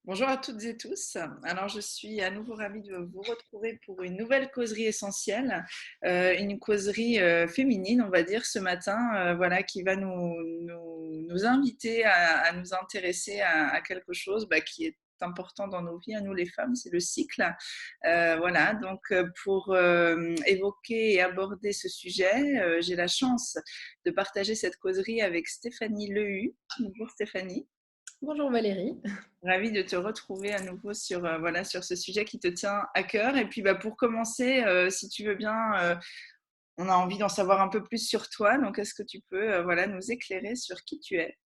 Bonjour à toutes et tous. Alors, je suis à nouveau ravie de vous retrouver pour une nouvelle causerie essentielle, une causerie féminine, on va dire, ce matin, voilà, qui va nous inviter à nous intéresser à quelque chose qui est important dans nos vies, à nous les femmes, c'est le cycle. Voilà, donc pour évoquer et aborder ce sujet, j'ai la chance de partager cette causerie avec Stéphanie Lehu. Bonjour Stéphanie. Bonjour Valérie. Ravie de te retrouver à nouveau sur, voilà, sur ce sujet qui te tient à cœur. Et puis pour commencer, si tu veux bien, on a envie d'en savoir un peu plus sur toi. Donc, est-ce que tu peux voilà, nous éclairer sur qui tu es?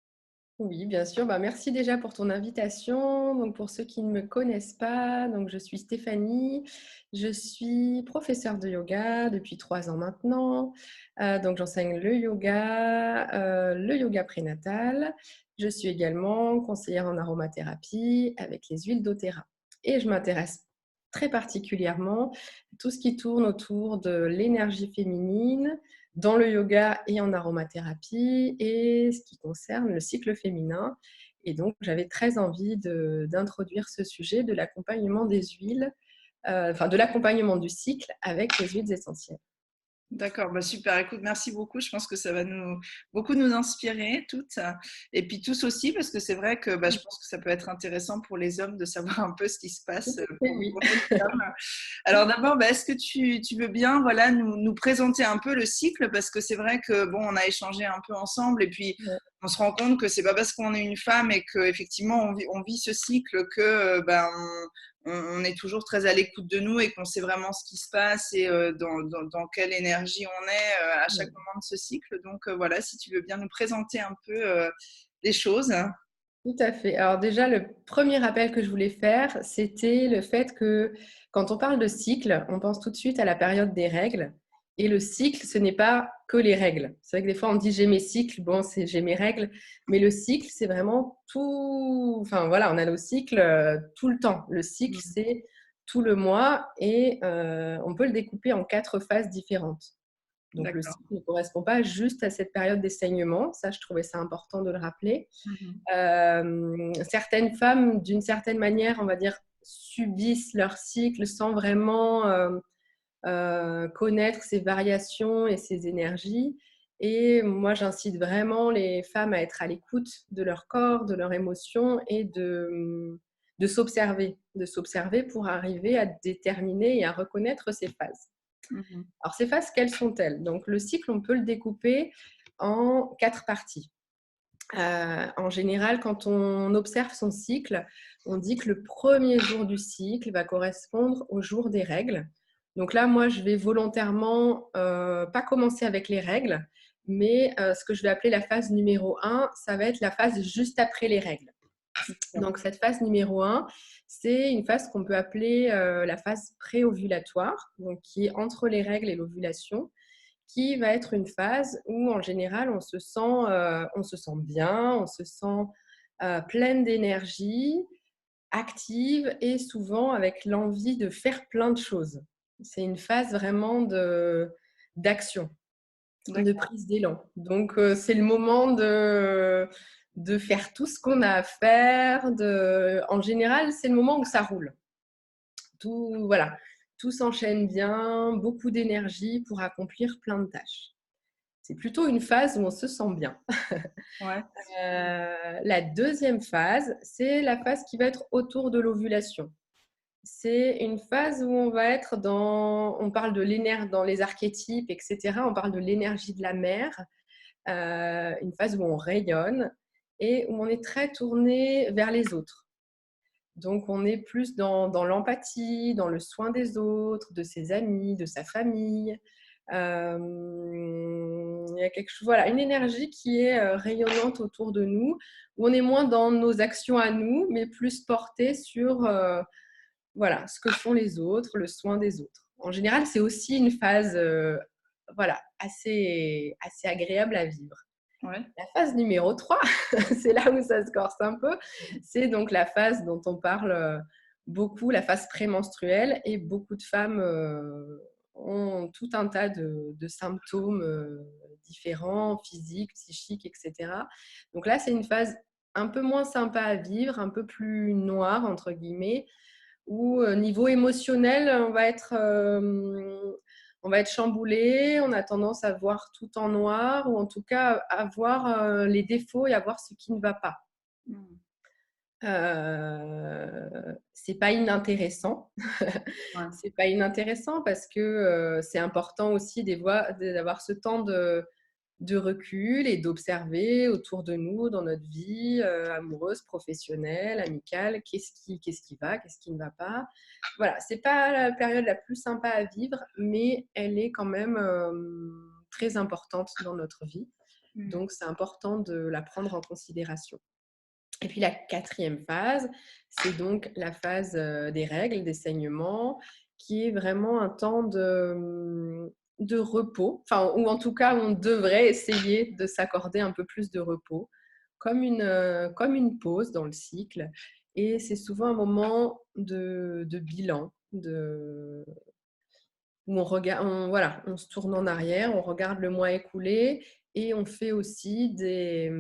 Oui, bien sûr. Merci déjà pour ton invitation. Donc, pour ceux qui ne me connaissent pas, donc je suis Stéphanie. Je suis professeure de yoga depuis 3 ans maintenant. Donc, j'enseigne le yoga prénatal. Je suis également conseillère en aromathérapie avec les huiles doTERRA. Et je m'intéresse très particulièrement à tout ce qui tourne autour de l'énergie féminine, dans le yoga et en aromathérapie, et ce qui concerne le cycle féminin. Et donc, j'avais très envie d'introduire ce sujet de l'accompagnement des huiles, de l'accompagnement du cycle avec les huiles essentielles. D'accord, super. Écoute, merci beaucoup. Je pense que ça va beaucoup nous inspirer toutes, et puis tous aussi, parce que c'est vrai que je pense que ça peut être intéressant pour les hommes de savoir un peu ce qui se passe Et oui. pour nous les femmes. Alors d'abord, est-ce que tu veux bien voilà, nous présenter un peu le cycle? Parce que c'est vrai que bon, on a échangé un peu ensemble, et puis Ouais. on se rend compte que c'est pas parce qu'on est une femme et qu'effectivement on vit ce cycle que on est toujours très à l'écoute de nous et qu'on sait vraiment ce qui se passe et dans quelle énergie on est à chaque Ouais. moment de ce cycle. Donc voilà, si tu veux bien nous présenter un peu les choses. Tout à fait. Alors déjà, le premier rappel que je voulais faire, c'était le fait que quand on parle de cycle, on pense tout de suite à la période des règles. Et le cycle, ce n'est pas que les règles. C'est vrai que des fois, on dit j'ai mes cycles, bon, c'est j'ai mes règles. Mais le cycle, c'est vraiment tout. Enfin voilà, on a nos cycles tout le temps. Le cycle, Mhm. c'est tout le mois et on peut le découper en 4 phases différentes. Donc le D'accord. cycle ne correspond pas juste à cette période des saignements. Ça, je trouvais ça important de le rappeler. Mhm. Certaines femmes, d'une certaine manière, on va dire, subissent leur cycle sans vraiment connaître ces variations et ces énergies. Et moi, j'incite vraiment les femmes à être à l'écoute de leur corps, de leurs émotions et de s'observer pour arriver à déterminer et à reconnaître ces phases. Mhm. Alors, ces phases, quelles sont-elles? Donc, le cycle, on peut le découper en 4 parties. En général, quand on observe son cycle, on dit que le premier jour du cycle va correspondre au jour des règles. Donc là, moi, je vais volontairement pas commencer avec les règles, mais ce que je vais appeler la phase numéro 1, ça va être la phase juste après les règles. Donc cette phase numéro 1, c'est une phase qu'on peut appeler la phase préovulatoire, donc qui est entre les règles et l'ovulation, qui va être une phase où, en général, on se sent bien, on se sent pleine d'énergie, active et souvent avec l'envie de faire plein de choses. C'est une phase vraiment d'action, de D'accord. prise d'élan. Donc, c'est le moment de faire tout ce qu'on a à faire. En général, c'est le moment où ça roule. Voilà, tout s'enchaîne bien, beaucoup d'énergie pour accomplir plein de tâches. C'est plutôt une phase où on se sent bien. Ouais. La deuxième phase, c'est la phase qui va être autour de l'ovulation. C'est une phase où on va être on parle de l'énergie dans les archétypes, etc. On parle de l'énergie de la mer, une phase où on rayonne et où on est très tourné vers les autres. Donc, on est plus dans l'empathie, dans le soin des autres, de ses amis, de sa famille. Il y a quelque chose, voilà, une énergie qui est rayonnante autour de nous, où on est moins dans nos actions à nous, mais plus porté sur voilà, ce que font les autres, le soin des autres. En général, c'est aussi une phase voilà, assez agréable à vivre. Ouais. La phase numéro 3, c'est là où ça se corse un peu, c'est donc la phase dont on parle beaucoup, la phase prémenstruelle, et beaucoup de femmes ont tout un tas de symptômes différents, physiques, psychiques, etc. Donc là, c'est une phase un peu moins sympa à vivre, un peu plus noir, entre guillemets, où niveau émotionnel, on va être chamboulé, on a tendance à voir tout en noir ou en tout cas à voir les défauts et à voir ce qui ne va pas. Mmh. C'est pas inintéressant. Ouais. C'est pas inintéressant parce que c'est important aussi d'avoir ce temps de recul et d'observer autour de nous, dans notre vie amoureuse, professionnelle, amicale, qu'est-ce qui va, qu'est-ce qui ne va pas. Voilà, c'est pas la période la plus sympa à vivre, mais elle est quand même très importante dans notre vie. Mmh. Donc, c'est important de la prendre en considération. Et puis la quatrième phase, c'est donc la phase des règles, des saignements, qui est vraiment un temps de repos, enfin, ou en tout cas, on devrait essayer de s'accorder un peu plus de repos, comme une pause dans le cycle. Et c'est souvent un moment de bilan, où voilà, on se tourne en arrière, on regarde le mois écoulé et on fait aussi des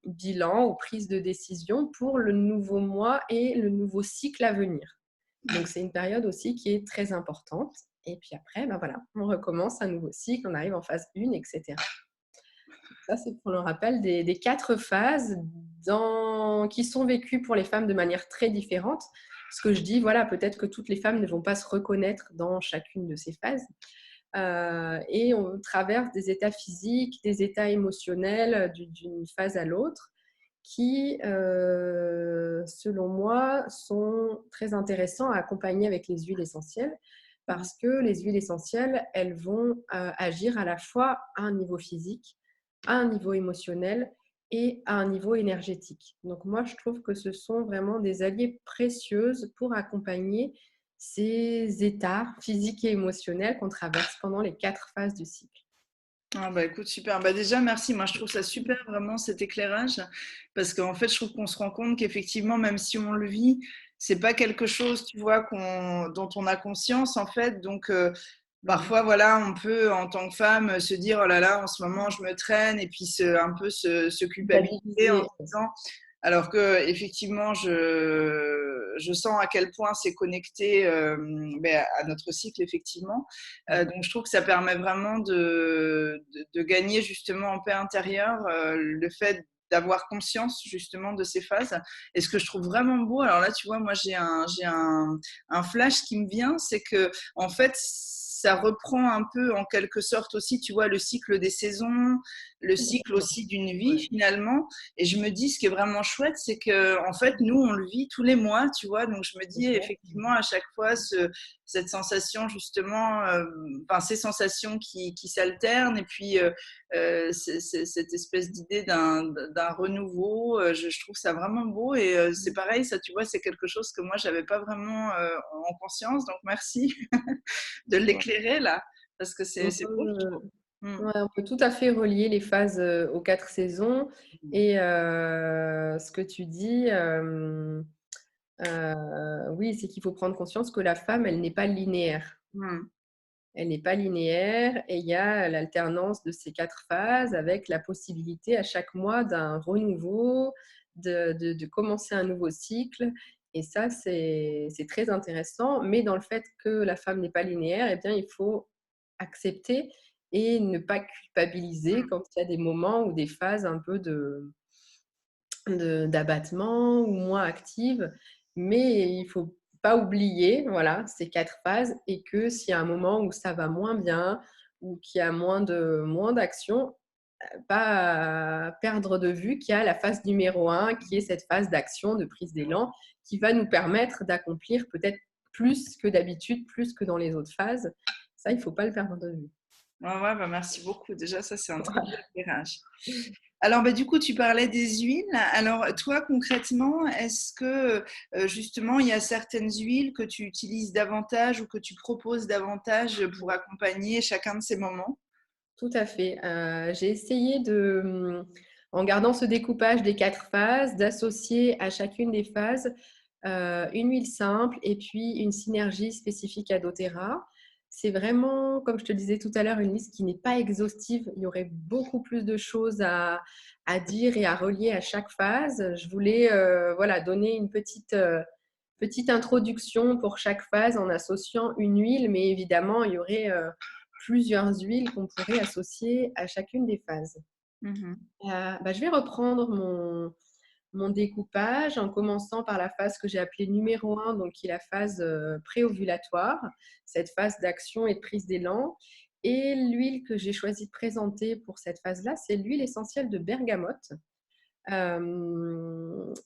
bilans ou prises de décision pour le nouveau mois et le nouveau cycle à venir. Donc, c'est une période aussi qui est très importante. Et puis après, ben voilà, on recommence un nouveau cycle, on arrive en phase 1, etc. Ça, c'est pour le rappel des 4 phases qui sont vécues pour les femmes de manière très différente. Ce que je dis, voilà, peut-être que toutes les femmes ne vont pas se reconnaître dans chacune de ces phases. Et on traverse des états physiques, des états émotionnels d'une phase à l'autre qui, selon moi, sont très intéressants à accompagner avec les huiles essentielles parce que les huiles essentielles, elles vont agir à la fois à un niveau physique, à un niveau émotionnel et à un niveau énergétique. Donc moi, je trouve que ce sont vraiment des alliés précieuses pour accompagner ces états physiques et émotionnels qu'on traverse pendant les 4 phases du cycle. Ah bah écoute, super. Bah déjà, merci. Moi, je trouve ça super, vraiment, cet éclairage. Parce qu'en fait, je trouve qu'on se rend compte qu'effectivement, même si on le vit, c'est pas quelque chose, tu vois, dont on a conscience, en fait. Donc, Mmh. parfois, voilà, on peut, en tant que femme, se dire, oh là là, en ce moment, je me traîne, et puis un peu se culpabiliser en Culpabiliser. se disant, alors que effectivement, je sens à quel point c'est connecté ben, à notre cycle, effectivement. Donc, je trouve que ça permet vraiment de gagner justement en paix intérieure le fait d'avoir conscience justement de ces phases. Et ce que je trouve vraiment beau, alors là, tu vois, moi, un flash qui me vient, c'est que en fait, ça reprend un peu en quelque sorte aussi, tu vois, le cycle des saisons, le cycle aussi d'une vie Ouais. finalement. Et je me dis, ce qui est vraiment chouette, c'est que en fait, nous, on le vit tous les mois, tu vois. Donc, je me dis effectivement à chaque fois cette sensation justement, enfin ces sensations qui s'alternent et puis cette espèce d'idée d'un renouveau. Je trouve ça vraiment beau et c'est pareil, ça, tu vois, c'est quelque chose que moi, j'avais pas vraiment en conscience. Donc, merci de Ouais. l'éclairer là, parce que On c'est beau, je trouve. peut, Mm. ouais, on peut tout à fait relier les phases aux 4 saisons. Et ce que tu dis, oui, c'est qu'il faut prendre conscience que la femme, elle n'est pas linéaire. Mm. Elle n'est pas linéaire et il y a l'alternance de ces 4 phases avec la possibilité à chaque mois d'un renouveau, de commencer un nouveau cycle. Et ça, c'est très intéressant. Mais dans le fait que la femme n'est pas linéaire, eh bien, il faut accepter et ne pas culpabiliser quand il y a des moments ou des phases un peu d'abattement ou moins actives. Mais il ne faut pas oublier, voilà, ces 4 phases et que s'il y a un moment où ça va moins bien ou qu'il y a moins d'action, pas perdre de vue qu'il y a la phase numéro 1 qui est cette phase d'action, de prise d'élan, qui va nous permettre d'accomplir peut-être plus que d'habitude, plus que dans les autres phases. Ça, il ne faut pas le perdre de vue. Ouais, ouais, bah merci beaucoup. Déjà, ça, c'est un très bel Voilà. éclairage. Alors, bah, du coup, tu parlais des huiles. Alors, toi, concrètement, est-ce que justement, il y a certaines huiles que tu utilises davantage ou que tu proposes davantage pour accompagner chacun de ces moments? Tout à fait. J'ai essayé en gardant ce découpage des 4 phases, d'associer à chacune des phases une huile simple et puis une synergie spécifique à doTERRA. C'est vraiment, comme je te disais tout à l'heure, une liste qui n'est pas exhaustive. Il y aurait beaucoup plus de choses à dire et à relier à chaque phase. Je voulais voilà, donner une petite introduction pour chaque phase en associant une huile, mais évidemment, il y aurait plusieurs huiles qu'on pourrait associer à chacune des phases. Je vais reprendre mon découpage en commençant par la phase que j'ai appelée numéro 1, donc qui est la phase préovulatoire, cette phase d'action et de prise d'élan. Et l'huile que j'ai choisi de présenter pour cette phase-là, c'est l'huile essentielle de bergamote.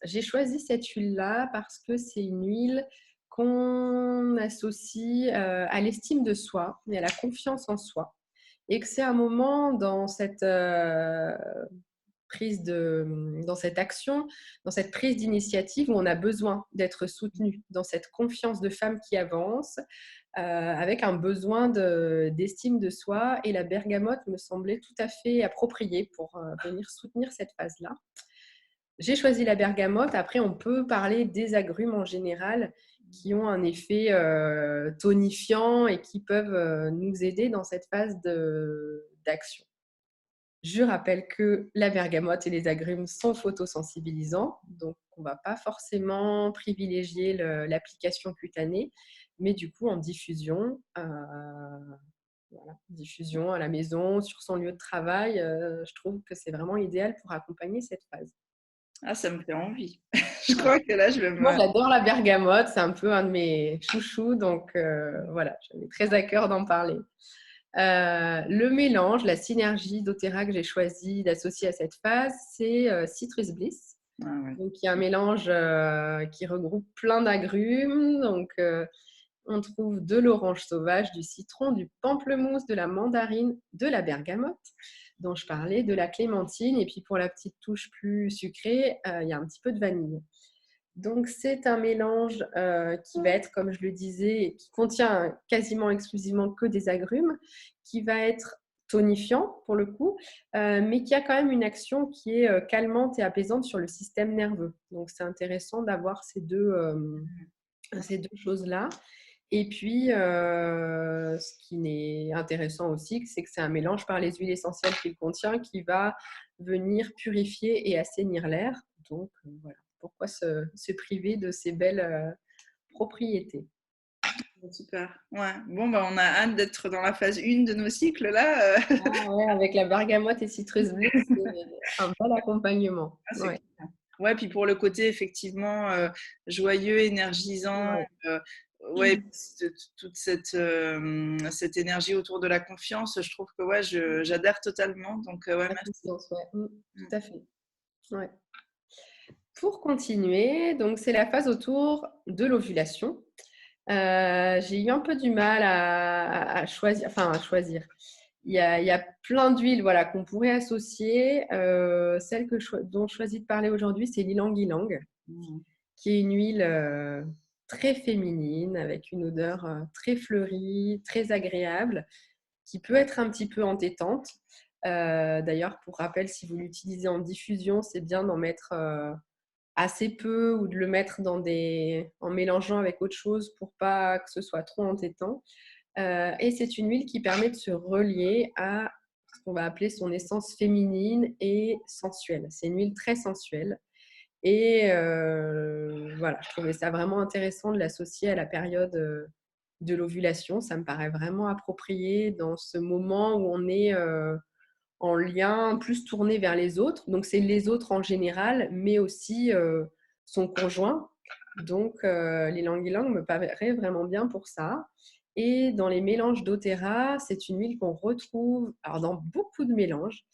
J'ai choisi cette huile-là parce que c'est une huile qu'on associe à l'estime de soi et à la confiance en soi. Et que c'est un moment dans cette dans cette action, dans cette prise d'initiative où on a besoin d'être soutenu, dans cette confiance de femme qui avance, avec un besoin d'estime de soi. Et la bergamote me semblait tout à fait appropriée pour venir soutenir cette phase-là. J'ai choisi la bergamote. Après, on peut parler des agrumes en général qui ont un effet tonifiant et qui peuvent nous aider dans cette phase d'action. Je rappelle que la bergamote et les agrumes sont photosensibilisants, donc on ne va pas forcément privilégier l'application cutanée, mais du coup en diffusion, diffusion à la maison, sur son lieu de travail, je trouve que c'est vraiment idéal pour accompagner cette phase. Ah, ça me fait envie. Je crois que là, je vais Moi, j'adore la bergamote, c'est un peu un de mes chouchous, donc voilà, j'avais très à cœur d'en parler. Le mélange, la synergie doTERRA que j'ai choisi d'associer à cette phase, c'est Citrus Bliss. Ah, ouais. Donc, il y a un mélange qui regroupe plein d'agrumes. Donc, on trouve de l'orange sauvage, du citron, du pamplemousse, de la mandarine, de la bergamote, dont je parlais, de la clémentine. Et puis, pour la petite touche plus sucrée, il y a un petit peu de vanille. Donc, c'est un mélange qui va être, comme je le disais, qui contient quasiment exclusivement que des agrumes, qui va être tonifiant pour le coup, mais qui a quand même une action qui est calmante et apaisante sur le système nerveux. Donc, c'est intéressant d'avoir ces deux choses-là. Et puis, ce qui est intéressant aussi, c'est que c'est un mélange par les huiles essentielles qu'il contient qui va venir purifier et assainir l'air. Donc, voilà. Pourquoi se priver de ces belles propriétés? Super. Ouais. Bon, bah, on a hâte d'être dans la phase 1 de nos cycles là. Ah ouais, avec la bergamote et citrus bliss, c'est un bel accompagnement. Ah, c'est Ouais. clair. Ouais, puis pour le côté effectivement joyeux, énergisant, Ouais. ouais, toute cette énergie autour de la confiance, je trouve que ouais, j'adhère totalement. Donc ouais, La merci. confiance, ouais. Tout à fait. Ouais. Pour continuer, donc c'est la phase autour de l'ovulation. J'ai eu un peu du mal à choisir, Il y a plein d'huiles voilà, qu'on pourrait associer. Celle dont je choisis de parler aujourd'hui, c'est l'ylang-ylang, qui est une huile très féminine, avec une odeur très fleurie, très agréable, qui peut être un petit peu entêtante. D'ailleurs, pour rappel, si vous l'utilisez en diffusion, c'est bien d'en mettre assez peu ou de le mettre en mélangeant avec autre chose pour pas que ce soit trop entêtant. Et c'est une huile qui permet de se relier à ce qu'on va appeler son essence féminine et sensuelle. C'est une huile très sensuelle. Et voilà, je trouvais ça vraiment intéressant de l'associer à la période de l'ovulation. Ça me paraît vraiment approprié dans ce moment où on est en lien plus tourné vers les autres. Donc, c'est les autres en général, mais aussi son conjoint. Donc, l'ylang-ylang me paraît vraiment bien pour ça. Et dans les mélanges doTERRA, c'est une huile qu'on retrouve alors, dans beaucoup de mélanges.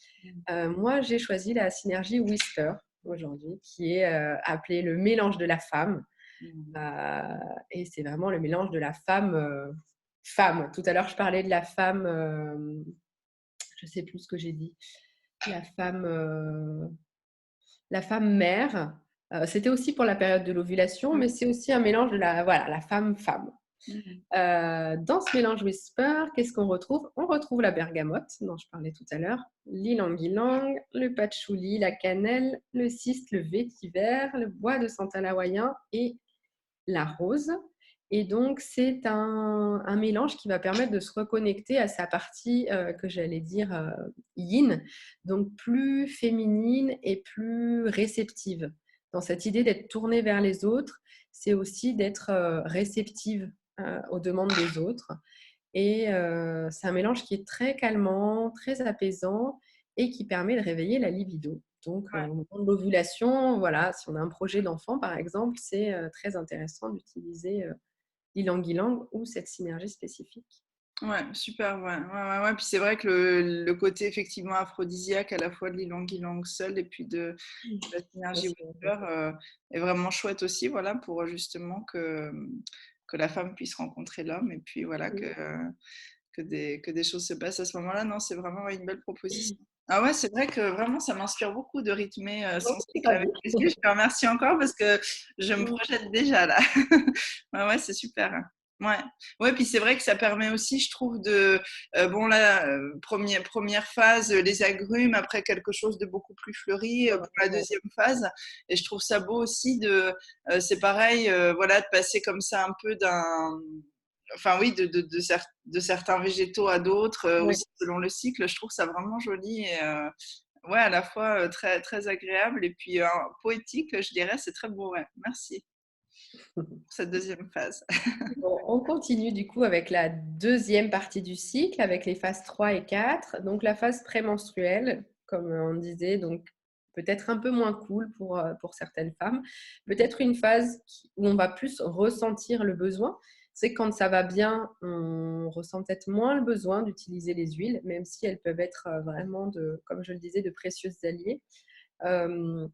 Moi, j'ai choisi la synergie Whisper aujourd'hui, qui est appelée le mélange de la femme. Et c'est vraiment le mélange de la femme. Femme. Tout à l'heure, je parlais de la femme je ne sais plus ce que j'ai dit, la femme mère. C'était aussi pour la période de l'ovulation, mais c'est aussi un mélange de la femme-femme. Dans ce mélange Whisper, qu'est-ce qu'on retrouve? On retrouve la bergamote, dont je parlais tout à l'heure, l'ylang-ylang, le patchouli, la cannelle, le cyste, le vétiver, le bois de santal hawaïen et la rose. Et donc, c'est un mélange qui va permettre de se reconnecter à sa partie que j'allais dire yin, donc plus féminine et plus réceptive. Dans cette idée d'être tournée vers les autres, c'est aussi d'être réceptive aux demandes des autres. Et c'est un mélange qui est très calmant, très apaisant et qui permet de réveiller la libido. Donc, Ouais. au moment de l'ovulation, voilà, si on a un projet d'enfant, par exemple, c'est très intéressant d'utiliser l'ylang-ylang ou cette synergie spécifique. Ouais, super, ouais. Ouais. Puis c'est vrai que le côté effectivement aphrodisiaque à la fois de l'ylang-ylang seul et puis de la Bien synergie sûr. Whisper est vraiment chouette aussi, voilà, pour justement que la femme puisse rencontrer l'homme et puis voilà, que des choses se passent à ce moment-là. Non, c'est vraiment une belle proposition. Ah ouais, c'est vrai que vraiment, ça m'inspire beaucoup de rythmer Non, son c'est cycle pas avec dit. les yeux. Je te remercie encore parce que je me projette déjà là. Ouais, c'est super. Ouais. Ouais, puis c'est vrai que ça permet aussi, je trouve, de bon là, première phase, les agrumes, après quelque chose de beaucoup plus fleuri pour la deuxième phase. Et je trouve ça beau aussi c'est pareil, voilà, de passer comme ça un peu enfin oui, de certains végétaux à d'autres, Ouais. aussi selon le cycle. Je trouve ça vraiment joli et ouais, à la fois très, très agréable et puis poétique, je dirais. C'est très beau, ouais. Merci pour cette deuxième phase. Bon, on continue du coup avec la deuxième partie du cycle, avec les phases 3 et 4. Donc la phase prémenstruelle, comme on disait, donc peut-être un peu moins cool pour certaines femmes. Peut-être une phase où on va plus ressentir le besoin. C'est que quand ça va bien, on ressent peut-être moins le besoin d'utiliser les huiles, même si elles peuvent être vraiment, comme je le disais, de précieuses alliées. Euh,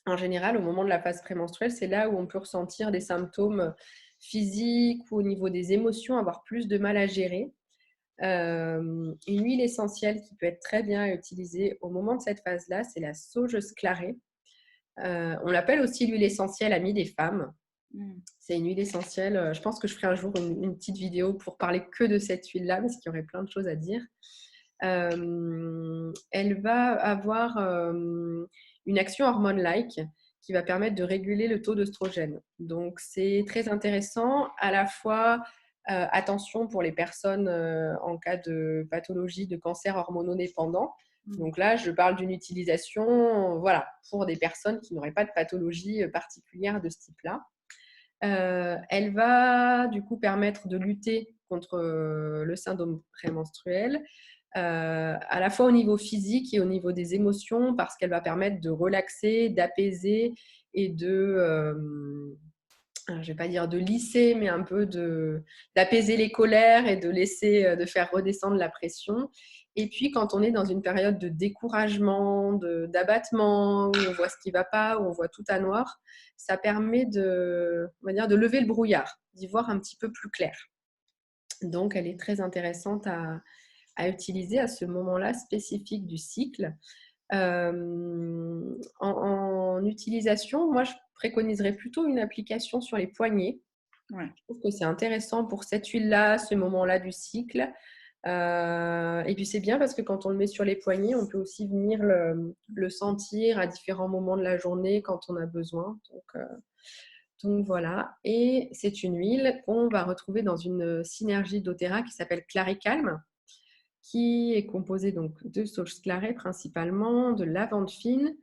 En général, au moment de la phase prémenstruelle, c'est là où on peut ressentir des symptômes physiques ou au niveau des émotions, avoir plus de mal à gérer. Une huile essentielle qui peut être très bien utilisée au moment de cette phase-là, c'est la sauge sclarée. On l'appelle aussi l'huile essentielle amie des femmes. Mm. C'est une huile essentielle. Je pense que je ferai un jour une petite vidéo pour parler que de cette huile-là, parce qu'il y aurait plein de choses à dire. Elle va avoir une action hormone-like qui va permettre de réguler le taux d'œstrogène. Donc, c'est très intéressant. À la fois, attention pour les personnes en cas de pathologie de cancer hormonodépendant. Mm. Donc là, je parle d'une utilisation voilà, pour des personnes qui n'auraient pas de pathologie particulière de ce type-là. Elle va du coup permettre de lutter contre le syndrome prémenstruel, à la fois au niveau physique et au niveau des émotions, parce qu'elle va permettre de relaxer, d'apaiser et je ne vais pas dire de lisser, mais un peu d'apaiser les colères et de faire redescendre la pression. Et puis, quand on est dans une période de découragement, d'abattement, où on voit ce qui ne va pas, où on voit tout à noir, ça permet on va dire, de lever le brouillard, d'y voir un petit peu plus clair. Donc, elle est très intéressante à utiliser à ce moment-là spécifique du cycle. En utilisation, moi, je préconiserais plutôt une application sur les poignets. Ouais. Je trouve que c'est intéressant pour cette huile-là, ce moment-là du cycle. Et puis c'est bien parce que quand on le met sur les poignets, on peut aussi venir le sentir à différents moments de la journée quand on a besoin. Donc voilà. Et c'est une huile qu'on va retrouver dans une synergie doTERRA qui s'appelle Claricalm, qui est composée donc de sauge clarée principalement, de lavande fine,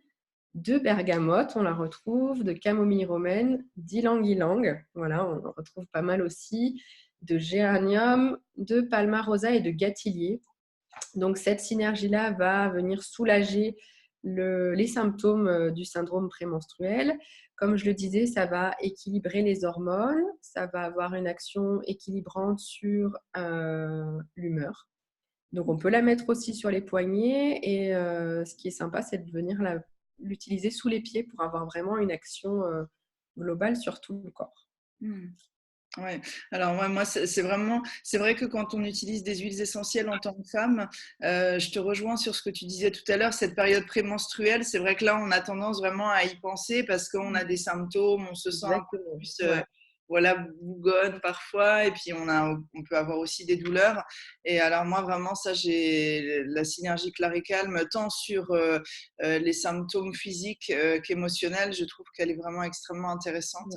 de bergamote, on la retrouve, de camomille romaine, d'ylang-ylang, voilà, on en retrouve pas mal aussi, de géranium, de palma rosa et de gâtillier. Donc cette synergie-là va venir soulager les symptômes du syndrome prémenstruel. Comme je le disais, ça va équilibrer les hormones, ça va avoir une action équilibrante sur l'humeur. Donc on peut la mettre aussi sur les poignets et ce qui est sympa, c'est de venir l'utiliser sous les pieds pour avoir vraiment une action globale sur tout le corps. Mm. Ouais. Alors moi c'est vrai que quand on utilise des huiles essentielles en tant que femme, je te rejoins sur ce que tu disais tout à l'heure, cette période prémenstruelle, c'est vrai que là on a tendance vraiment à y penser parce qu'on a des symptômes, on se sent un peu Exactement. plus Ouais. voilà, bougonne parfois, et puis on peut avoir aussi des douleurs. Et alors moi, vraiment, ça, j'ai la synergie Claricalme, tant sur les symptômes physiques qu'émotionnels, je trouve qu'elle est vraiment extrêmement intéressante.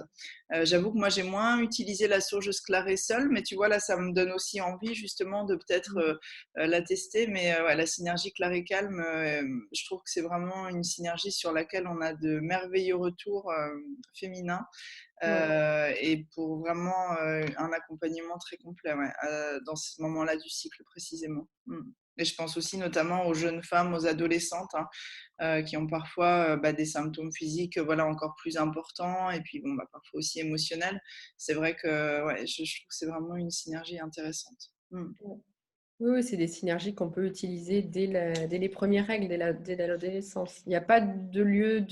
J'avoue que moi, j'ai moins utilisé la sauge Sclaré seule, mais tu vois, là, ça me donne aussi envie justement de peut-être la tester. Mais ouais, la synergie Claricalme, je trouve que c'est vraiment une synergie sur laquelle on a de merveilleux retours féminins. Ouais. Et pour vraiment un accompagnement très complet, ouais, dans ce moment-là du cycle précisément. Et je pense aussi notamment aux jeunes femmes, aux adolescentes, hein, qui ont parfois des symptômes physiques voilà, encore plus importants, et puis bon, parfois aussi émotionnels. C'est vrai que ouais, je trouve que c'est vraiment une synergie intéressante. Ouais. Oui, oui, c'est des synergies qu'on peut utiliser dès les premières règles, dès l'adolescence. Il n'y a pas de lieu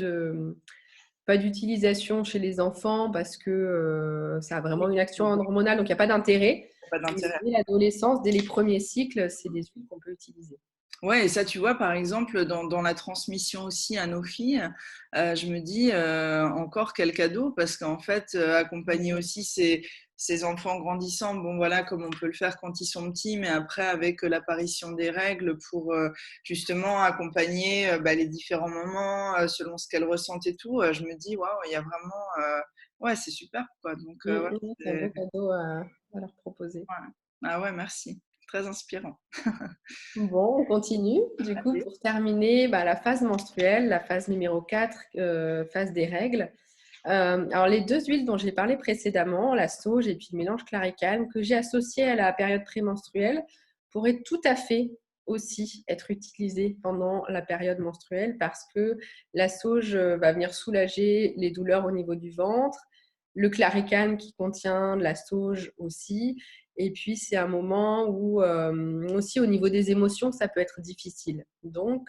pas d'utilisation chez les enfants parce que ça a vraiment une action hormonale, donc il n'y a pas d'intérêt. Pas Mais d'intérêt. dès l'adolescence, dès les premiers cycles, c'est des huiles qu'on peut utiliser. Ouais, et ça, tu vois, par exemple, dans la transmission aussi à nos filles, je me dis encore quel cadeau, parce qu'en fait, accompagner aussi ces enfants grandissants, bon voilà, comme on peut le faire quand ils sont petits, mais après avec l'apparition des règles pour justement accompagner les différents moments selon ce qu'elles ressentent et tout, je me dis, waouh, il y a vraiment, ouais, c'est super, quoi. Donc, ouais, C'est un beau cadeau à leur proposer. ouais. Ah ouais, merci. Très inspirant. Bon, on continue. Du coup, pour terminer, la phase menstruelle, la phase numéro 4, phase des règles. Alors, les deux huiles dont j'ai parlé précédemment, la sauge et puis le mélange Claricalme, que j'ai associé à la période prémenstruelle, pourraient tout à fait aussi être utilisées pendant la période menstruelle parce que la sauge va venir soulager les douleurs au niveau du ventre, le Clarican qui contient de la sauge aussi. Et puis, c'est un moment où aussi au niveau des émotions, ça peut être difficile. Donc,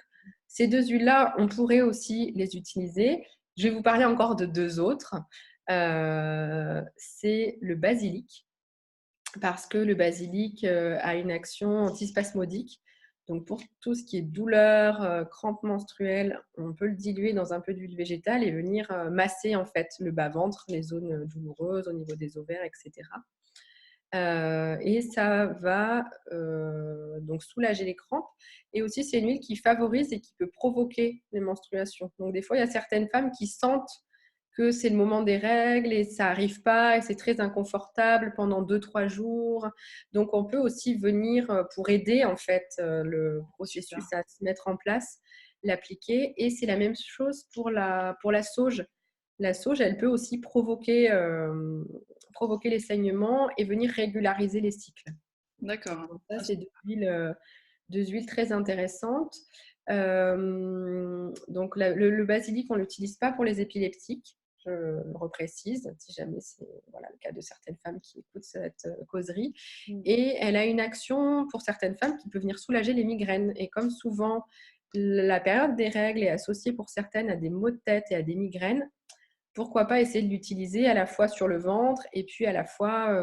ces deux huiles-là, on pourrait aussi les utiliser. Je vais vous parler encore de deux autres. C'est le basilic, parce que le basilic a une action antispasmodique. Donc, pour tout ce qui est douleur, crampes menstruelles, on peut le diluer dans un peu d'huile végétale et venir masser en fait le bas-ventre, les zones douloureuses au niveau des ovaires, etc. Et ça va donc soulager les crampes. Et aussi, c'est une huile qui favorise et qui peut provoquer les menstruations. Donc, des fois, il y a certaines femmes qui sentent que c'est le moment des règles et ça n'arrive pas et c'est très inconfortable pendant 2-3 jours. Donc, on peut aussi venir pour aider en fait le processus Super. à se mettre en place, l'appliquer. Et c'est la même chose pour la sauge. La sauge, elle peut aussi provoquer les saignements et venir régulariser les cycles. D'accord. Donc ça, c'est deux huiles très intéressantes. Donc le basilic, on ne l'utilise pas pour les épileptiques, je le reprécise, si jamais c'est voilà, le cas de certaines femmes qui écoutent cette causerie. Et elle a une action pour certaines femmes qui peut venir soulager les migraines. Et comme souvent, la période des règles est associée pour certaines à des maux de tête et à des migraines, pourquoi pas essayer de l'utiliser à la fois sur le ventre et puis à la fois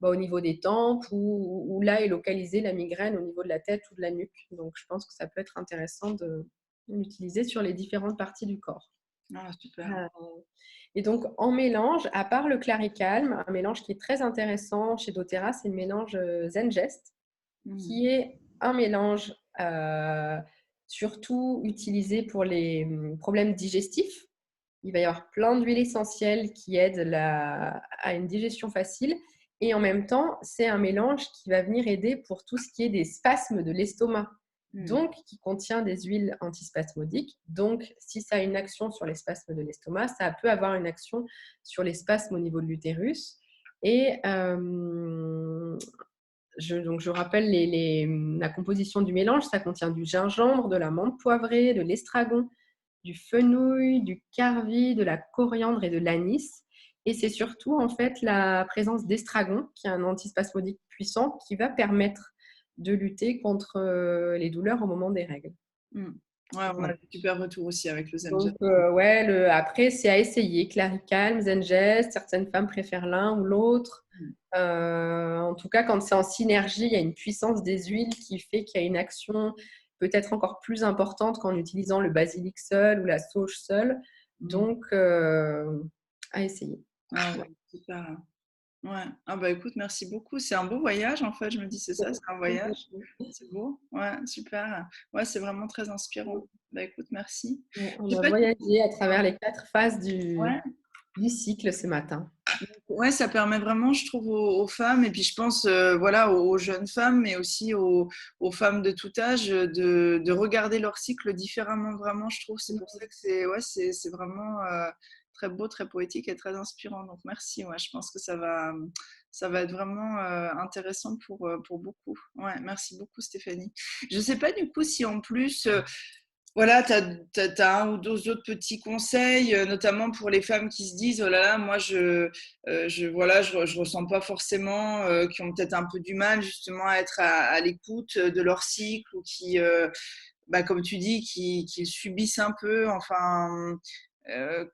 au niveau des tempes ou là est localisée la migraine au niveau de la tête ou de la nuque. Donc, je pense que ça peut être intéressant de l'utiliser sur les différentes parties du corps. Ah, super. Euh, et donc, en mélange, à part le Claricalme, un mélange qui est très intéressant chez doTERRA, c'est le mélange Zengest, qui est un mélange surtout utilisé pour les problèmes digestifs. Il va y avoir plein d'huiles essentielles qui aident à une digestion facile. Et en même temps, c'est un mélange qui va venir aider pour tout ce qui est des spasmes de l'estomac. Donc, qui contient des huiles antispasmodiques. Donc, si ça a une action sur les spasmes de l'estomac, ça peut avoir une action sur les spasmes au niveau de l'utérus. Et je rappelle la composition du mélange. Ça contient du gingembre, de la menthe poivrée, de l'estragon, du fenouil, du carvi, de la coriandre et de l'anis. Et c'est surtout en fait la présence d'estragon, qui est un antispasmodique puissant, qui va permettre de lutter contre les douleurs au moment des règles. Ouais, on a Voilà. des super retours aussi avec le Zenja. Donc, après, c'est à essayer. Clarical, Zengest, certaines femmes préfèrent l'un ou l'autre. En tout cas, quand c'est en synergie, il y a une puissance des huiles qui fait qu'il y a une action peut-être encore plus importante qu'en utilisant le basilic seul ou la sauge seule. Donc, à essayer. Ah ouais, super. Ouais. Ah bah écoute, merci beaucoup. C'est un beau voyage en fait. Je me dis, c'est ça, c'est un voyage. C'est beau. Ouais, super. Ouais, c'est vraiment très inspirant. Bah écoute, merci. Ouais, Je on sais a pas. voyagé à travers les 4 phases Ouais. du cycle ce matin. Ouais, ça permet vraiment, je trouve, aux femmes, et puis je pense, voilà, aux jeunes femmes, mais aussi aux femmes de tout âge, de regarder leur cycle différemment, vraiment, je trouve. C'est pour ça que c'est ouais, c'est vraiment très beau, très poétique et très inspirant. Donc merci, ouais, je pense que ça va être vraiment intéressant pour beaucoup. Ouais, merci beaucoup, Stéphanie. Je sais pas du coup si en plus, voilà, tu as un ou deux autres petits conseils, notamment pour les femmes qui se disent, oh là là, moi voilà, je ressens pas forcément, qui ont peut-être un peu du mal justement à être à l'écoute de leur cycle, ou qui, bah, comme tu dis, qui subissent un peu. Enfin, euh,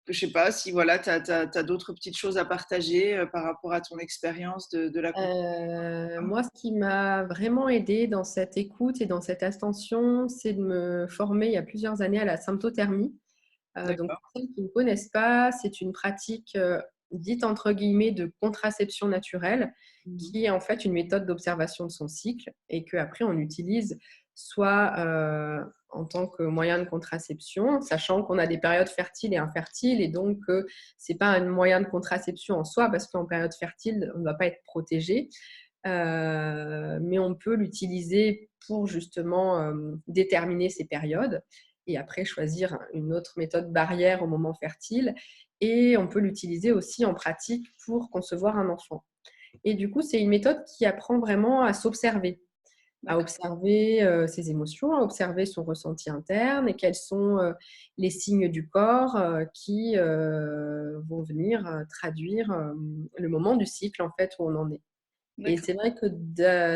je sais pas si voilà, tu as d'autres petites choses à partager par rapport à ton expérience de l'accouchement. Moi, ce qui m'a vraiment aidée dans cette écoute et dans cette attention, c'est de me former il y a plusieurs années à la symptothermie. Donc, D'accord. pour celles qui ne connaissent pas, c'est une pratique dite entre guillemets de contraception naturelle, Mhm. qui est en fait une méthode d'observation de son cycle et qu'après on utilise soit en tant que moyen de contraception, sachant qu'on a des périodes fertiles et infertiles, et donc ce n'est pas un moyen de contraception en soi, parce qu'en période fertile, on ne va pas être protégé. Mais on peut l'utiliser pour justement déterminer ces périodes et après choisir une autre méthode barrière au moment fertile. Et on peut l'utiliser aussi en pratique pour concevoir un enfant. Et du coup, c'est une méthode qui apprend vraiment à s'observer, à D'accord. observer ses émotions, à observer son ressenti interne et quels sont les signes du corps qui vont venir traduire le moment du cycle en fait où on en est. Et D'accord. c'est vrai que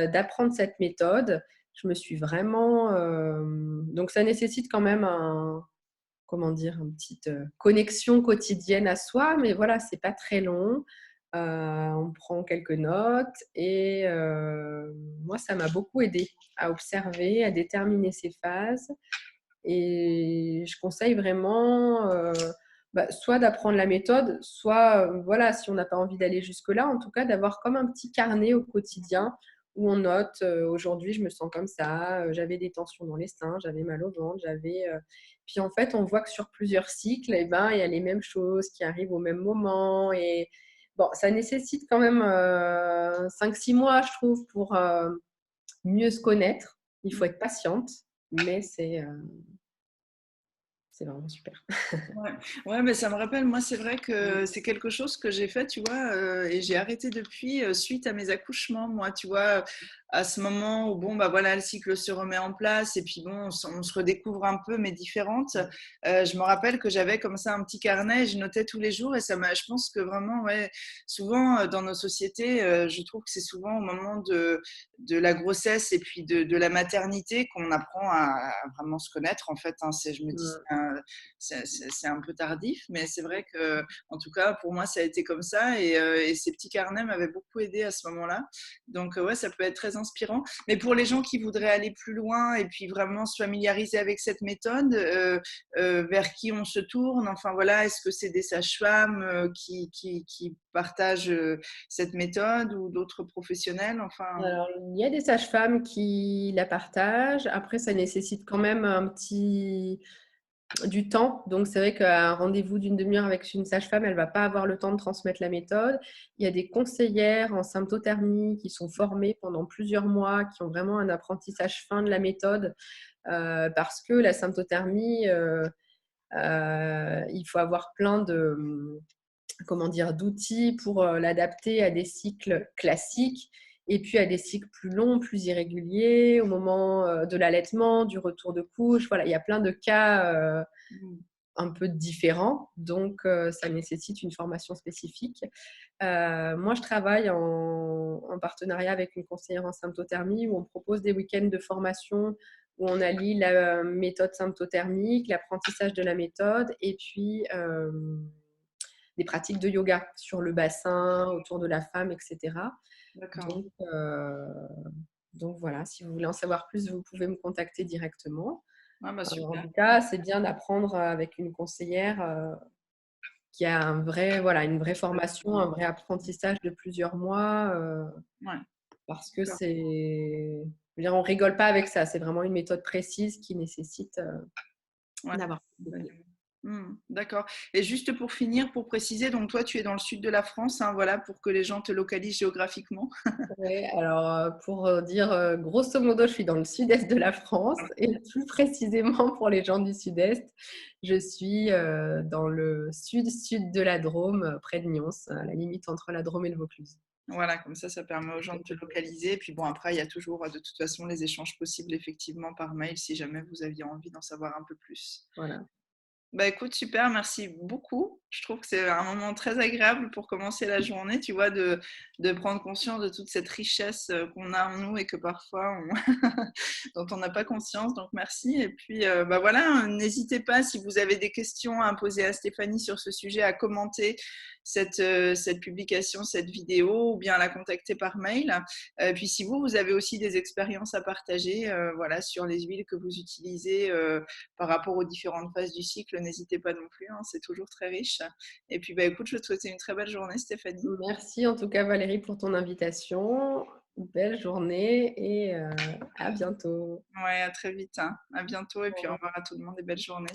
d'apprendre cette méthode, je me suis vraiment donc ça nécessite quand même comment dire? Une petite, connexion quotidienne à soi, mais voilà, c'est pas très long. On prend quelques notes et moi, ça m'a beaucoup aidée à observer, à déterminer ces phases, et je conseille vraiment, soit d'apprendre la méthode, soit, voilà, si on n'a pas envie d'aller jusque-là, en tout cas d'avoir comme un petit carnet au quotidien où on note, aujourd'hui je me sens comme ça, j'avais des tensions dans les seins, j'avais mal au ventre, puis en fait on voit que sur plusieurs cycles et ben, il y a les mêmes choses qui arrivent au même moment, et bon, ça nécessite quand même, 5-6 mois je trouve pour, mieux se connaître. Il faut être patiente, mais c'est vraiment super. Ouais, ouais, mais ça me rappelle, moi, c'est vrai que c'est quelque chose que j'ai fait, tu vois, et j'ai arrêté depuis, suite à mes accouchements, moi, tu vois, à ce moment où, bon, bah voilà, le cycle se remet en place, et puis bon, on se redécouvre un peu, mais différente. Je me rappelle que j'avais comme ça un petit carnet, et je notais tous les jours, et je pense que vraiment, ouais, souvent dans nos sociétés, je trouve que c'est souvent au moment de la grossesse et puis de la maternité qu'on apprend à vraiment se connaître, en fait, hein. Je me dis, c'est un peu tardif, mais c'est vrai que, en tout cas, pour moi, ça a été comme ça, et ces petits carnets m'avaient beaucoup aidé à ce moment-là. Donc, ouais, ça peut être très inspirant. Mais pour les gens qui voudraient aller plus loin et puis vraiment se familiariser avec cette méthode, vers qui on se tourne? Enfin, voilà, est-ce que c'est des sages-femmes qui partagent cette méthode, ou d'autres professionnels? Enfin, Alors, il y a des sages-femmes qui la partagent. Après, ça nécessite quand même du temps. Donc, c'est vrai qu'un rendez-vous d'une demi-heure avec une sage-femme, elle ne va pas avoir le temps de transmettre la méthode. Il y a des conseillères en symptothermie qui sont formées pendant plusieurs mois, qui ont vraiment un apprentissage fin de la méthode, parce que la symptothermie, il faut avoir plein de, comment dire, d'outils pour l'adapter à des cycles classiques et puis à des cycles plus longs, plus irréguliers, au moment de l'allaitement, du retour de couche. Voilà, il y a plein de cas un peu différents, donc ça nécessite une formation spécifique. Moi, je travaille en partenariat avec une conseillère en symptothermie où on propose des week-ends de formation où on allie la méthode symptothermique, l'apprentissage de la méthode et puis des pratiques de yoga sur le bassin, autour de la femme, etc. d'accord. Donc, euh, donc voilà, si vous voulez en savoir plus, vous pouvez me contacter directement. Ah, bah, En super. tout cas, c'est bien d'apprendre avec une conseillère qui a voilà, une vraie formation, un vrai apprentissage de plusieurs mois, Ouais, parce que d'accord. je veux dire, on rigole pas avec ça. C'est vraiment une méthode précise qui nécessite Ouais. d'avoir des clés. D'accord. Et juste pour finir, pour préciser, donc toi, tu es dans le sud de la France, hein, voilà, pour que les gens te localisent géographiquement. Ouais, alors, pour dire, grosso modo, je suis dans le sud-est de la France et plus précisément pour les gens du sud-est, je suis, dans le sud-sud de la Drôme, près de Nyons, à la limite entre la Drôme et le Vaucluse. Voilà, comme ça permet aux gens de te localiser. Et puis bon, après, il y a toujours de toute façon les échanges possibles effectivement par mail si jamais vous aviez envie d'en savoir un peu plus. Voilà. Bah écoute, super, merci beaucoup. Je trouve que c'est un moment très agréable pour commencer la journée, tu vois, de prendre conscience de toute cette richesse qu'on a en nous et que parfois dont on n'a pas conscience. Donc merci. Et puis bah voilà, n'hésitez pas si vous avez des questions à poser à Stéphanie sur ce sujet, à commenter cette publication, cette vidéo, ou bien à la contacter par mail. Puis si vous avez aussi des expériences à partager, voilà, sur les huiles que vous utilisez par rapport aux différentes phases du cycle, n'hésitez pas non plus, hein, c'est toujours très riche. Et puis, bah, écoute, je te souhaite une très belle journée, Stéphanie. Merci en tout cas Valérie pour ton invitation. Belle journée et à bientôt. Ouais, à très vite, hein. À bientôt, et puis au revoir à tout le monde et belle journée.